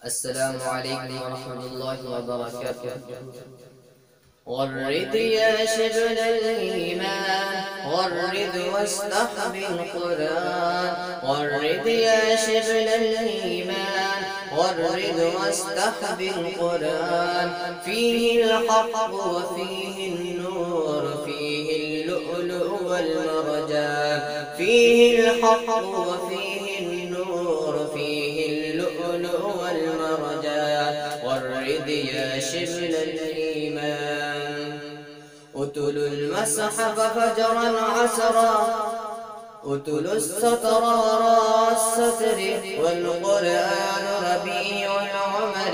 السلام عليكم ورحمة الله وبركاته. غرد يا شبل الإيمان، غرد واستحب القرآن. غرد يا شبل الإيمان، غرد واستحب القرآن. فيه الحق وفيه النور، فيه اللؤلؤ والمرجان. فيه الحق وفيه النور، فيه اللؤلؤ والمرجان. غرد يا شبل الإيمان. أتلوا المصحف فجرا عسرا، أتلوا السطر وراء الستر، والقرآن ربيع العمر.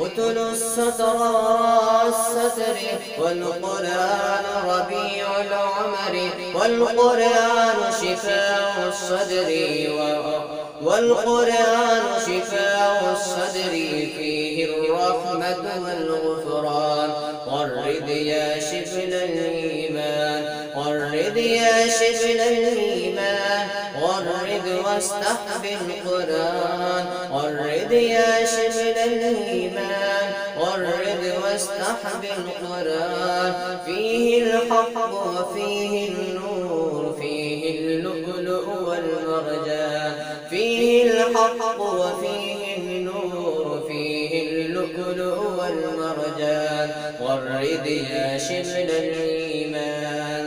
أتلوا السطر وراء الستر، والقرآن ربيع العمر. والقرآن شفاء الصدر، والقرآن شفاء الصدر، فيه الرحمة والغفران. غرد يا شبل الإيمان، غرد يا شبل الإيمان. غرد واستحب القرآن. غرد يا شبل الإيمان، غرد واستحب القرآن. فيه الحق وفيه النور، فيه اللؤلؤ والمرجان. فيه الحق وفيه النور، فيه اللؤلؤ والمرجان. غرد يا شبل الإيمان.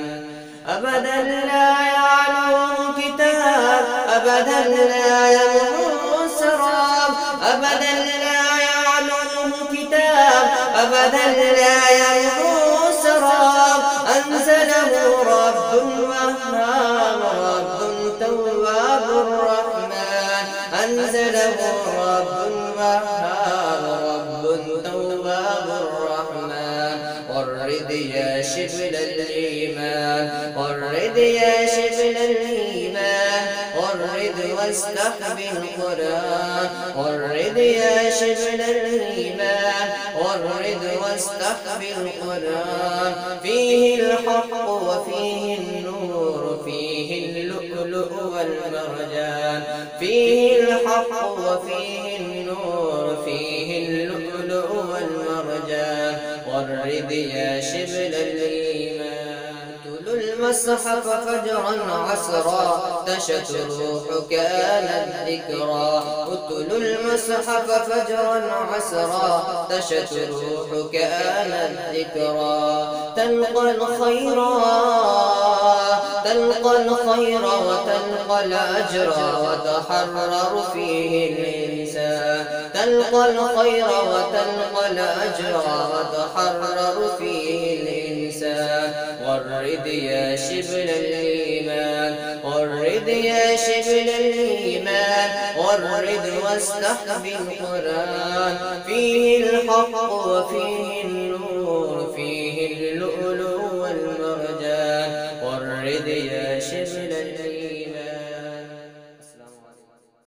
أبدا لا يعلوه كتاب، أبدا لا يمحو سراب. أبدا لا يعلوه كتاب، أبدا لا يمحو سراب. أنزله رب وهاب، رب تواب الرحمن. أنزله رب وهاب، رب تواب الرحمن. غرد يا شبل الإيمان، غرد يا شبل الإيمان. غرد واستحب القرآن. غرد يا شبل الإيمان، غرد واستحب القرآن. فيه الحق وفيه النور، فيه اللؤلؤ والمرجان. فيه الحق وفيه النور، فيه اللؤلؤ والمرجان. غرد يا شبل الإيمان. أتلوا المصحف فجرا عسرا، تشت الروح كانت ذكرا. أتلوا المصحف فجرا عسرا، تشت الروح كانت ذكرا. تلقى الخير، تلقى الخير وتلقى الأجر، وتحرر فيه الإنسان. تلقى الخير وتلقى الأجر، وتحرر فيه الإنسان. غرد يا شبل الإيمان، غرد يا شبل الإيمان. غرد واستحب القرآن. فيه الحق وفيه النور،